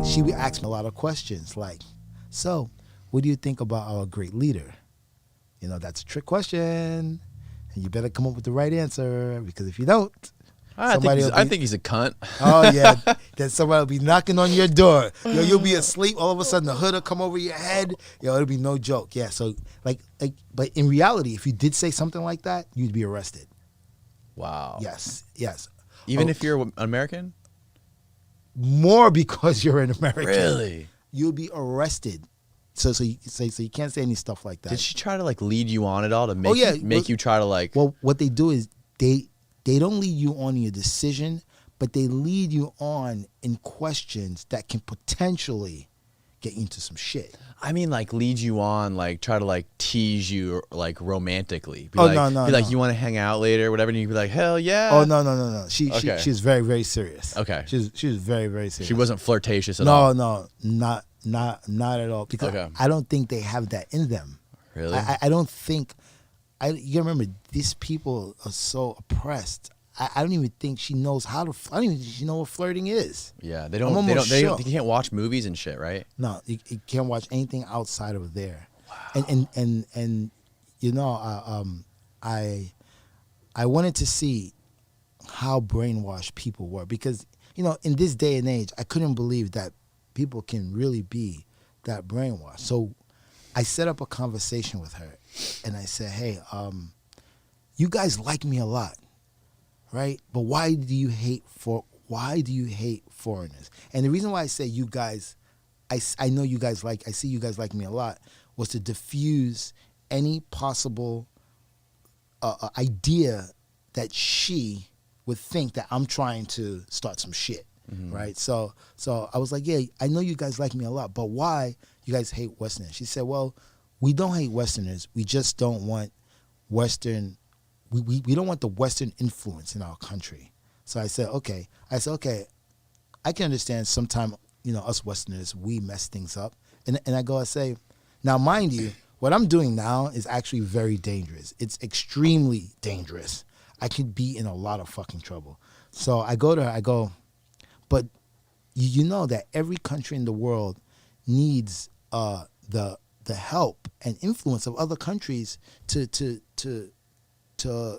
she would ask me a lot of questions like, so, what do you think about our great leader? You know, that's a trick question, and you better come up with the right answer, because if you don't, I think he's a cunt. Oh yeah, then somebody will be knocking on your door. Yo, you'll be asleep. All of a sudden, the hood will come over your head. Yo, it'll be no joke. Yeah. So like, but in reality, if you did say something like that, you'd be arrested. Wow. Yes. Even if you're an American? More because you're an American. Really? You'll be arrested. So you can't say any stuff like that. Did she try to like lead you on at all to make you try to like? Well, what they do is they don't lead you on in your decision, but they lead you on in questions that can potentially get you into some shit. I mean, like lead you on, like try to like tease you like romantically. Be no. You want to hang out later, or whatever, and you'd be like, hell yeah. Oh no. She's very, very serious. Okay. She was very, very serious. She wasn't flirtatious at all. No, not at all. Because I don't think they have that in them. Really? I don't think. You gotta remember, these people are so oppressed. I don't even think she knows how to. I don't even think she knows what flirting is. Yeah, they don't. You can't watch movies and shit, right? No, you can't watch anything outside of there. Wow. And you know, I wanted to see how brainwashed people were, because you know, in this day and age, I couldn't believe that people can really be that brainwashed. So I set up a conversation with her, and I said, hey, you guys like me a lot, right? But why do you hate foreigners? And the reason why I say you guys, I see you guys like me a lot, was to diffuse any possible idea that she would think that I'm trying to start some shit. Mm-hmm. Right, so I was like, yeah, I know you guys like me a lot, but why you guys hate Westerners? She said, well, we don't hate Westerners. We just don't want Western. We don't want the Western influence in our country. So I said, okay. I can understand sometimes, you know, us Westerners, we mess things up. And I say, now mind you, what I'm doing now is actually very dangerous. It's extremely dangerous. I could be in a lot of fucking trouble. So I go to her, but you know that every country in the world needs the help and influence of other countries to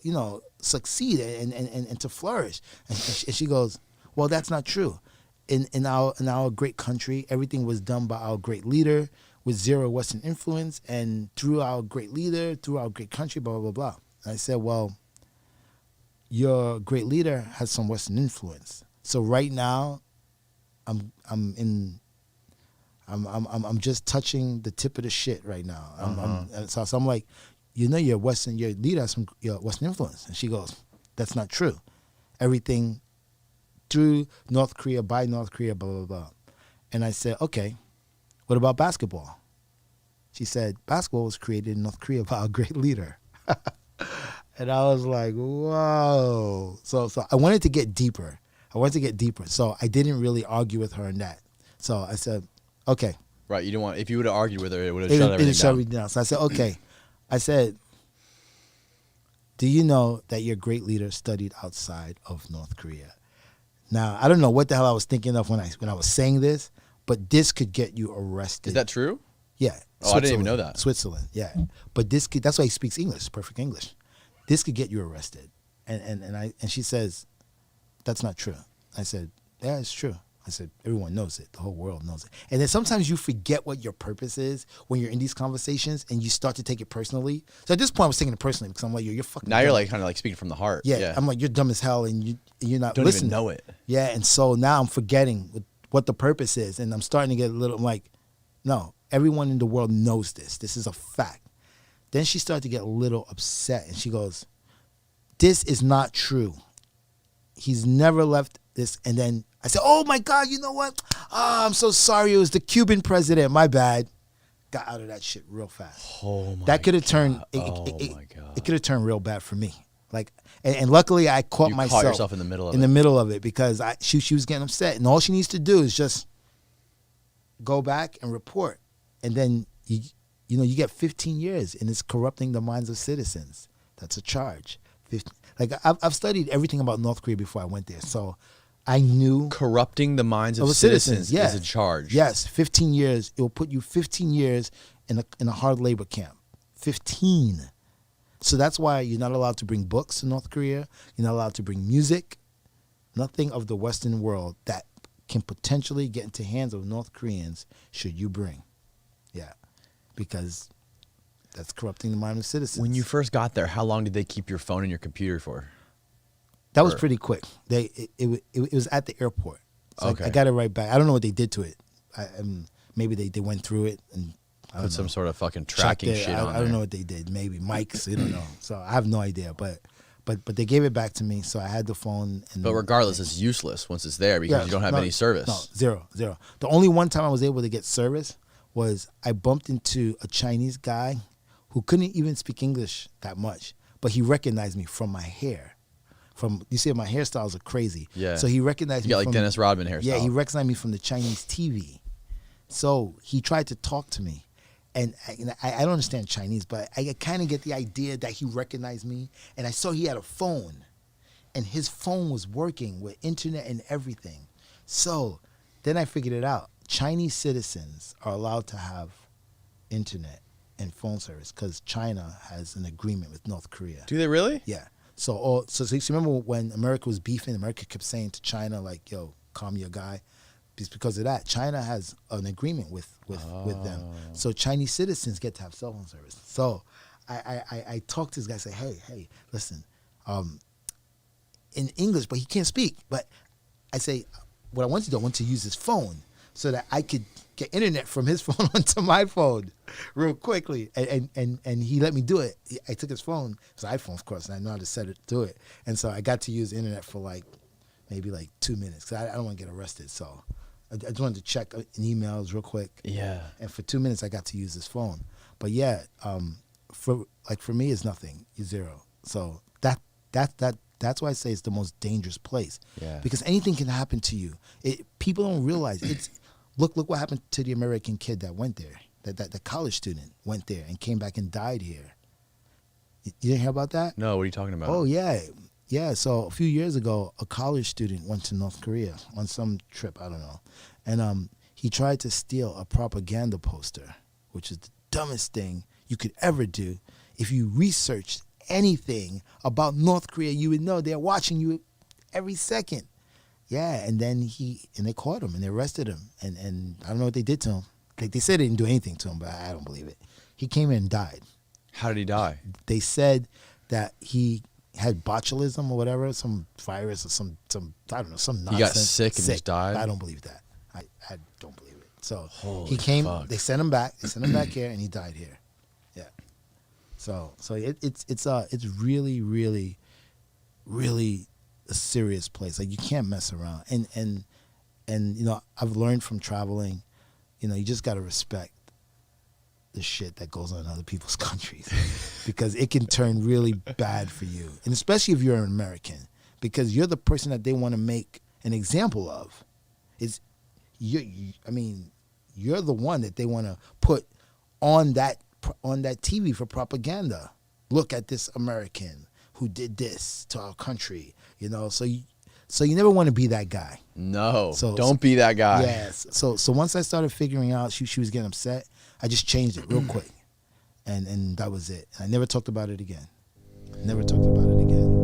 you know, succeed and to flourish. And she goes, well, that's not true. In our great country, everything was done by our great leader with zero Western influence, and through our great leader, through our great country, blah blah blah. And I said, well, your great leader has some Western influence. So right now, I'm just touching the tip of the shit right now. So I'm like, you know, your leader has some Western influence. And she goes, that's not true. Everything through North Korea, by North Korea, blah, blah, blah. And I said, okay, what about basketball? She said, basketball was created in North Korea by our great leader. And I was like, whoa. So I wanted to get deeper. So I didn't really argue with her on that. So I said, okay. Right, you didn't want, if you would have argued with her, it would have shut everything down. So I said, okay. I said, do you know that your great leader studied outside of North Korea? Now, I don't know what the hell I was thinking of when I was saying this, but this could get you arrested. Is that true? Yeah. Oh, I didn't even know that. Switzerland, yeah. But that's why he speaks English, perfect English. This could get you arrested. And she says, that's not true. I said, yeah, it's true. I said, everyone knows it. The whole world knows it. And then sometimes you forget what your purpose is when you're in these conversations, and you start to take it personally. So at this point, I was taking it personally because I'm like, you're fucking now dumb. You're like kind of like speaking from the heart. Yeah. I'm like, you're dumb as hell, and you're not don't listening. Even know it. Yeah, and so now I'm forgetting what the purpose is, and I'm starting to get a little, I'm like, no, everyone in the world knows this. This is a fact. Then she started to get a little upset, and she goes, this is not true. He's never left this. And then I said, oh my God, you know what? Oh, I'm so sorry. It was the Cuban president. My bad. Got out of that shit real fast. Oh my That could have turned, my God. It could have turned real bad for me. Like, and luckily I caught myself. Caught yourself in the middle of it. In the middle of it, because she was getting upset. And all she needs to do is just go back and report. And then, you get 15 years, and it's corrupting the minds of citizens. That's a charge. Like, I've studied everything about North Korea before I went there. So I knew Corrupting the minds of a citizens citizen, is a charge. Yes, 15 years. It will put you 15 years in a hard labor camp. 15. So that's why you're not allowed to bring books to North Korea. You're not allowed to bring music. Nothing of the Western world that can potentially get into hands of North Koreans should you bring. Yeah, because that's corrupting the mind of citizens. When you first got there, how long did they keep your phone and your computer for? That was pretty quick. It was at the airport. So Okay. I got it right back. I don't know what they did to it. Maybe they went through it and Put some sort of fucking checked tracking it. shit I on don't there. know what they did. Maybe mics. I don't know. So I have no idea. But they gave it back to me. So I had the phone. And But regardless, it's useless once it's there because you don't have any service. No, zero. The only one time I was able to get service was I bumped into a Chinese guy who couldn't even speak English that much, but he recognized me from my hair. You see, my hairstyles are crazy. Yeah. So he recognized You me. got like Dennis Rodman hairstyle. Yeah, he recognized me from the Chinese TV. So he tried to talk to me. And I don't understand Chinese, but I kind of get the idea that he recognized me. And I saw he had a phone. And his phone was working with internet and everything. So then I figured it out. Chinese citizens are allowed to have internet and phone service because China has an agreement with North Korea. Do they really? Yeah. So you remember when America was beefing, America kept saying to China, like, yo, calm your guy. It's because of that. China has an agreement with them. So Chinese citizens get to have cell phone service. So I talked to this guy, say, hey, listen, in English, but he can't speak. But I say, what I want to do, I want to use his phone so that I could get internet from his phone onto my phone real quickly. And he let me do it. I took his phone, it's an iPhone, of course, and I know how to set it to it. And so I got to use internet for maybe 2 minutes because I don't want to get arrested. So I just wanted to check in emails real quick. Yeah. And for 2 minutes, I got to use his phone. But yeah, for me, it's nothing. It's zero. So that's why I say it's the most dangerous place. Yeah. Because anything can happen to you. People don't realize it's. Look what happened to the American kid that went there. That college student went there and came back and died here. You didn't hear about that? No, what are you talking about? Oh yeah. Yeah, so a few years ago, a college student went to North Korea on some trip, I don't know. And he tried to steal a propaganda poster, which is the dumbest thing you could ever do. If you researched anything about North Korea, you would know they're watching you every second. Yeah, and then they caught him and they arrested him. And I don't know what they did to him. Like they said they didn't do anything to him, but I don't believe it. He came in and died. How did he die? They said that he had botulism or whatever, some virus or some I don't know, some nonsense. He got sick and just died? I don't believe that. I don't believe it. So Holy he came, fuck. they sent him back here and he died here. Yeah. So it's really, really, really a serious place. Like you can't mess around. And you know, I've learned from traveling, you know, you just gotta respect the shit that goes on in other people's countries because it can turn really bad for you. And especially if you're an American, because you're the person that they want to make an example of. You're the one that they want to put on that TV for propaganda. Look at this American who did this to our country, you know. So you never want to be that guy. No, don't be that guy. Yes. So once I started figuring out she was getting upset, I just changed it real quick, and that was it. I never talked about it again. Never talked about it again.